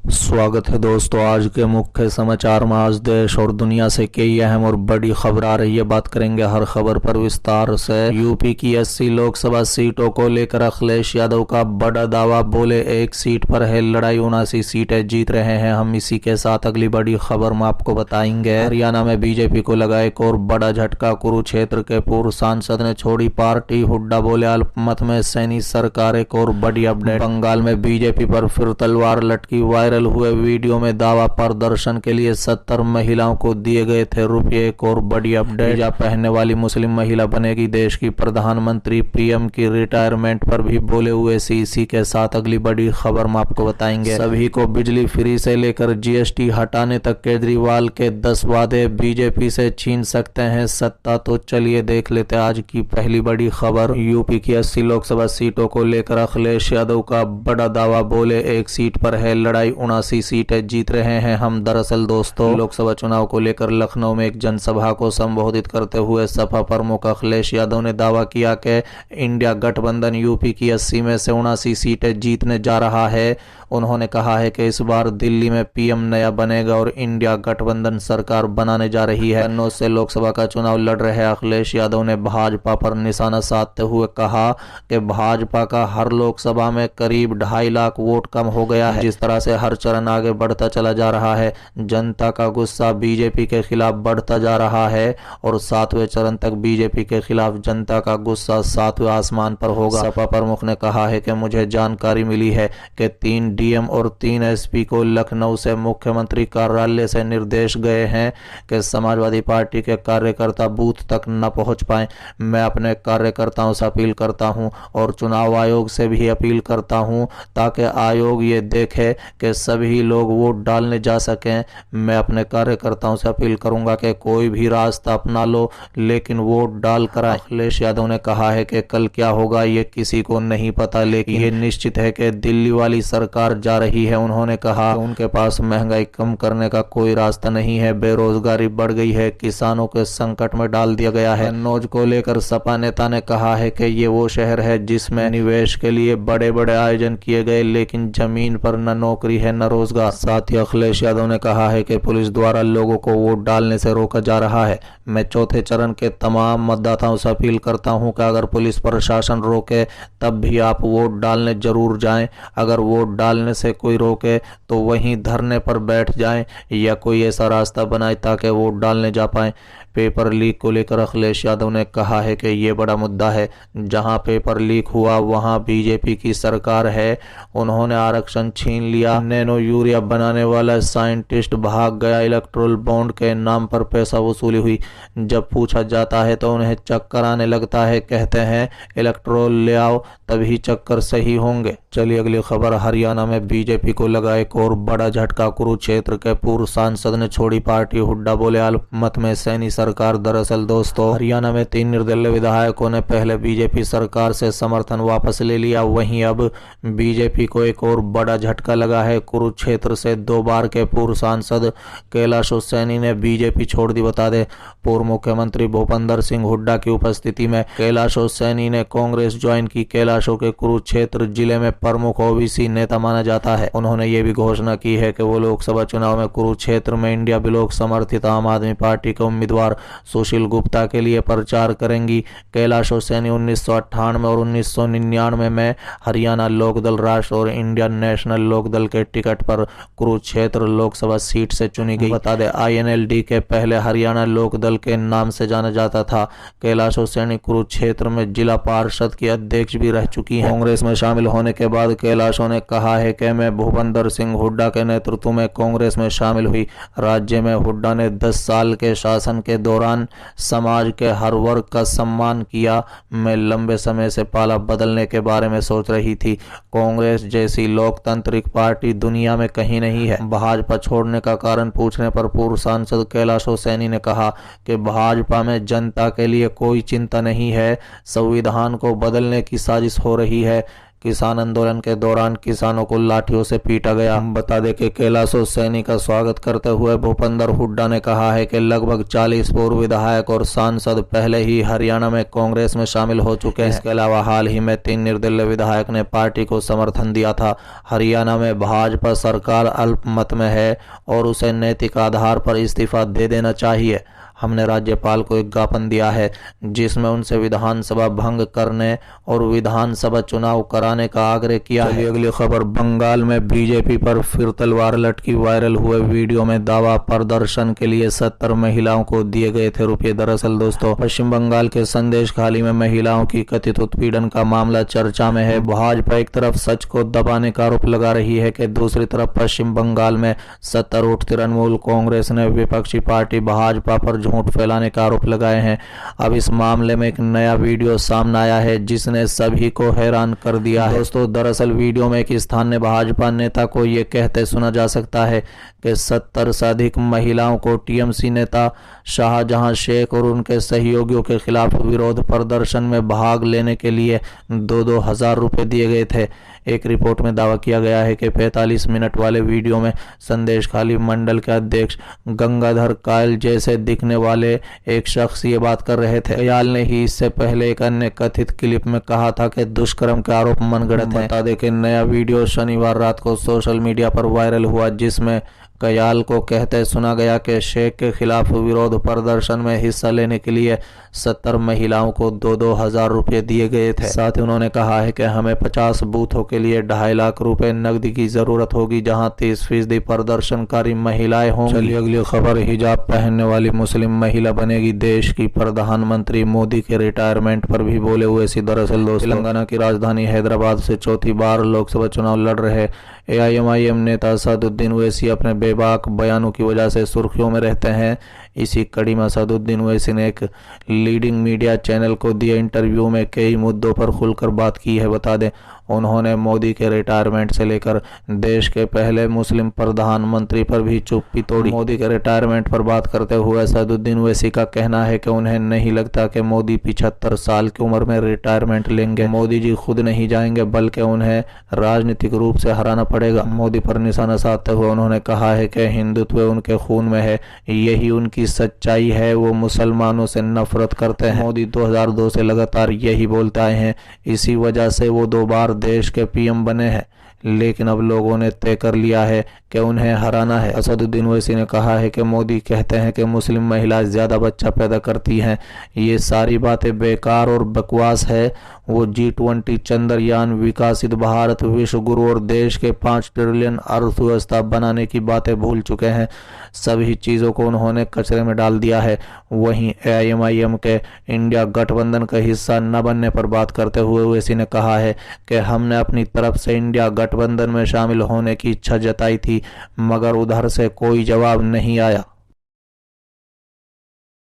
स्वागत है दोस्तों। आज के मुख्य समाचार में आज देश और दुनिया से कई अहम और बड़ी खबर आ रही है। बात करेंगे हर खबर पर विस्तार से। यूपी की 80 लोकसभा सीटों को लेकर अखिलेश यादव का बड़ा दावा, बोले एक सीट पर है लड़ाई, 79 सीटें जीत रहे हैं हम। इसी के साथ अगली बड़ी खबर में आपको बताएंगे। हरियाणा में बीजेपी को लगा एक और बड़ा झटका, कुरुक्षेत्र के पूर्व सांसद ने छोड़ी पार्टी। हुड्डा बोले अल्पमत में सैनी सरकार। एक और बड़ी अपडेट, बंगाल में बीजेपी पर फिर तलवार लटकी। वायरल हुए वीडियो में दावा, प्रदर्शन के लिए 70 महिलाओं को दिए गए थे रुपये। एक और बड़ी अपडेट, हिजाब पहनने वाली मुस्लिम महिला बनेगी देश की प्रधानमंत्री। पीएम की रिटायरमेंट पर भी बोले हुए इसी के साथ अगली बड़ी खबर में आपको बताएंगे। सभी को बिजली फ्री से लेकर जीएसटी हटाने तक केजरीवाल के 10 वादे, बीजेपी से छीन सकते हैं सत्ता। तो चलिए देख लेते हैं आज की पहली बड़ी खबर। यूपी की 80 लोकसभा सीटों को लेकर अखिलेश यादव का बड़ा दावा, बोले एक सीट पर है लड़ाई, 79 सीटें जीत रहे हैं हम। दरअसल दोस्तों, लोकसभा चुनाव को लेकर लखनऊ में एक जनसभा को संबोधित करते हुए सपा प्रमुख अखिलेश यादव ने दावा किया कि इंडिया गठबंधन यूपी की 80 में से 79 सीटें जीतने जा रहा है। उन्होंने कहा है कि इस बार दिल्ली में पीएम नया बनेगा और इंडिया गठबंधन सरकार बनाने जा रही है। कन्नौज से लोकसभा का चुनाव लड़ रहे अखिलेश यादव ने भाजपा पर निशाना साधते हुए कहा कि भाजपा का हर लोकसभा में करीब 2.5 लाख वोट कम हो गया है। जिस तरह से हर चरण आगे बढ़ता चला जा रहा है, जनता का गुस्सा बीजेपी के खिलाफ बढ़ता जा रहा है और 7वें चरण तक बीजेपी के खिलाफ जनता का गुस्सा 7वें आसमान पर होगा। सपा प्रमुख ने कहा है कि मुझे जानकारी मिली है कि 3 डीएम और 3 एसपी को लखनऊ से मुख्यमंत्री कार्यालय से निर्देश गए हैं कि समाजवादी पार्टी के कार्यकर्ता बूथ तक न पहुंच पाए। मैं अपने कार्यकर्ताओं से अपील करता हूं और चुनाव आयोग से भी अपील करता हूं ताकि आयोग ये देखे कि सभी लोग वोट डालने जा सकें। मैं अपने कार्यकर्ताओं से अपील करूंगा कि कोई भी रास्ता अपना लो लेकिन वोट डाल कर। अखिलेश यादव ने कहा है कि कल क्या होगा ये किसी को नहीं पता, लेकिन ये निश्चित है कि दिल्ली वाली सरकार जा रही है। उन्होंने कहा कि उनके पास महंगाई कम करने का कोई रास्ता नहीं है, बेरोजगारी बढ़ गई है, किसानों के संकट में डाल दिया गया है। कन्नौज को लेकर सपा नेता ने कहा है कि ये वो शहर है जिसमें निवेश के लिए बड़े बड़े आयोजन किए गए लेकिन जमीन पर न नौकरी है न रोजगार। साथ ही अखिलेश यादव ने कहा है कि पुलिस द्वारा लोगों को वोट डालने से रोका जा रहा है। मैं चौथे चरण के तमाम मतदाताओं से अपील करता हूं कि अगर पुलिस प्रशासन रोके तब भी आप वोट डालने जरूर जाएं। अगर वोट डालने से कोई रोके तो वहीं धरने पर बैठ जाएं या कोई ऐसा रास्ता बनाए ताकि वोट डालने जा पाएं। पेपर लीक को लेकर अखिलेश यादव ने कहा है कि ये बड़ा मुद्दा है। जहां पेपर लीक हुआ वहां बीजेपी की सरकार है। उन्होंने आरक्षण छीन लिया। नैनो यूरिया बनाने वाला साइंटिस्ट भाग गया। इलेक्ट्रोल बॉन्ड के नाम पर पैसा वसूली हुई। जब पूछा जाता है तो उन्हें चक्कर आने लगता है। कहते हैं इलेक्ट्रोल ले आओ तभी चक्कर सही होंगे। चलिए अगली खबर। हरियाणा में बीजेपी को लगा एक और बड़ा झटका, कुरुक्षेत्र के पूर्व सांसद ने छोड़ी पार्टी। हुड्डा बोले अल्पमत में सैनी सरकार। दरअसल दोस्तों, हरियाणा में 3 निर्दलीय विधायकों ने पहले बीजेपी सरकार से समर्थन वापस ले लिया। वहीं अब बीजेपी को एक और बड़ा झटका लगा है। कुरुक्षेत्र से 2 बार के पूर्व सांसद कैलाश सैनी ने बीजेपी छोड़ दी। बता दें, पूर्व मुख्यमंत्री भूपेंद्र सिंह हुड्डा की उपस्थिति में कैलाश सैनी ने कांग्रेस ज्वाइन की। कैलाशो के कुरुक्षेत्र जिले में प्रमुख ओबीसी नेता माना जाता है। उन्होंने ये भी घोषणा की है कि वो लोकसभा चुनाव में कुरुक्षेत्र में इंडिया ब्लॉक समर्थित आम आदमी पार्टी के उम्मीदवार सुशील गुप्ता के लिए प्रचार करेंगी। कैलाश सैनी 1998 और 1999 में हरियाणा लोकदल राष्ट्र और इंडियन नेशनल लोकदल के टिकट पर कुरुक्षेत्र लोकसभा सीट से चुनी गई। बता दें, आईएनएलडी के पहले हरियाणा लोकदल के नाम से जाना जाता था। कैलाश सैनी कुरुक्षेत्र में जिला पार्षद की अध्यक्ष भी रह चुकी हैं। कांग्रेस में शामिल होने के बाद कैलाशों ने कहा है कि मैं भूपेंद्र सिंह हुड्डा के नेतृत्व में कांग्रेस में शामिल हुई। राज्य में हुड्डा ने 10 साल के शासन के दौरान समाज के हर वर्ग का सम्मान किया। मैं लंबे समय से पाला बदलने के बारे में सोच रही थी। कांग्रेस जैसी लोकतांत्रिक पार्टी दुनिया में कहीं नहीं है। भाजपा छोड़ने का कारण पूछने पर पूर्व सांसद कैलाश सैनी ने कहा कि भाजपा में जनता के लिए कोई चिंता नहीं है, संविधान को बदलने की साजिश हो रही है। किसान आंदोलन के दौरान किसानों को लाठियों से पीटा गया। बता दें कि कैलाश सैनी का स्वागत करते हुए भूपेंद्र हुड्डा ने कहा है कि लगभग 40 पूर्व विधायक और सांसद पहले ही हरियाणा में कांग्रेस में शामिल हो चुके हैं। इसके अलावा हाल ही में 3 निर्दलीय विधायक ने पार्टी को समर्थन दिया था। हरियाणा में भाजपा सरकार अल्पमत में है और उसे नैतिक आधार पर इस्तीफा दे देना चाहिए। हमने राज्यपाल को एक ज्ञापन दिया है जिसमें उनसे विधानसभा भंग करने और विधानसभा चुनाव कराने का आग्रह किया है। अगली खबर, बंगाल में बीजेपी पर फिर तलवार लटकी। वायरल हुए वीडियो में दावा, प्रदर्शन के लिए 70 महिलाओं को दिए गए थे रुपये। दरअसल दोस्तों, पश्चिम बंगाल के संदेशखाली में महिलाओं की कथित उत्पीड़न का मामला चर्चा में है। भाजपा एक तरफ सच को दबाने का आरोप लगा रही है कि दूसरी तरफ पश्चिम बंगाल में सत्तारूढ़ तृणमूल कांग्रेस ने विपक्षी पार्टी भाजपा पर झूठ फैलाने का आरोप लगाए हैं। अब इस मामले में एक नया वीडियो सामने आया है जिसने सभी को हैरान कर दिया है। दोस्तों, दरअसल वीडियो में एक स्थानीय भाजपा नेता को यह कहते सुना जा सकता है कि 70 से अधिक महिलाओं को टीएमसी नेता शाहजहां शेख और उनके सहयोगियों के खिलाफ विरोध प्रदर्शन में भाग लेने के लिए 2-2 हजार रुपए दिए गए थे। एक रिपोर्ट में दावा किया गया है कि 45 मिनट वाले वीडियो में संदेशखाली मंडल के अध्यक्ष गंगाधर कायल जैसे दिखने वाले एक शख्स ये बात कर रहे थे। कयाल ने ही इससे पहले एक अन्य कथित क्लिप में कहा था कि दुष्कर्म के आरोप मनगढ़ंत हैं। बता दें कि नया वीडियो शनिवार रात को सोशल मीडिया पर वायरल हुआ जिसमें कयाल को कहते सुना गया कि शेख के खिलाफ विरोध प्रदर्शन में हिस्सा लेने के लिए 70 महिलाओं को 2-2 हजार रुपये दिए गए थे। साथ ही उन्होंने कहा है कि हमें 50 बूथों के लिए 2.5 लाख रुपए नकदी की जरूरत होगी जहां 30% प्रदर्शनकारी महिलाएं होंगी। चलिए अगली खबर, हिजाब पहनने वाली मुस्लिम महिला बनेगी देश की प्रधानमंत्री। मोदी के रिटायरमेंट पर भी बोले हुए सी। दरअसल दोस्तों, तेलंगाना की राजधानी हैदराबाद से चौथी बार लोकसभा चुनाव लड़ रहे AIMIM नेता असदुद्दीन ओवैसी अपने बेबाक बयानों की वजह से सुर्खियों में रहते हैं। इसी कड़ी में असदुद्दीन ओवैसी ने एक लीडिंग मीडिया चैनल को दिए इंटरव्यू में कई मुद्दों पर खुलकर बात की है। बता दें, उन्होंने मोदी के रिटायरमेंट से लेकर देश के पहले मुस्लिम प्रधानमंत्री पर भी चुप्पी तोड़ी। मोदी के रिटायरमेंट पर बात करते हुए असदुद्दीन ओवैसी का कहना है कि उन्हें नहीं लगता कि मोदी 75 साल की उम्र में रिटायरमेंट लेंगे। मोदी जी खुद नहीं जाएंगे बल्कि उन्हें राजनीतिक रूप से हराना पड़ेगा। मोदी पर निशाना साधते हुए उन्होंने कहा है कि हिंदुत्व उनके खून में है, यही उनकी सच्चाई है, वो मुसलमानों से नफरत करते हैं। मोदी 2002 से लगातार यही बोलते आए हैं, इसी वजह से वो 2 बार देश के PM बने हैं, लेकिन अब लोगों ने तय कर लिया है कि उन्हें हराना है। असदुद्दीन ओवैसी ने कहा है कि मोदी कहते हैं कि मुस्लिम महिलाएं ज्यादा बच्चा पैदा करती हैं, ये सारी बातें बेकार और बकवास है। वो G20 चंद्रयान, विकसित भारत, विश्व गुरु और देश के 5 ट्रिलियन अर्थव्यवस्था बनाने की बातें भूल चुके हैं। सभी चीजों को उन्होंने कचरे में डाल दिया है। वहीं AIMIM के इंडिया गठबंधन का हिस्सा न बनने पर बात करते हुए ओवैसी ने कहा है कि हमने अपनी तरफ से इंडिया गठबंधन में शामिल होने की इच्छा जताई थी मगर उधर से कोई जवाब नहीं आया।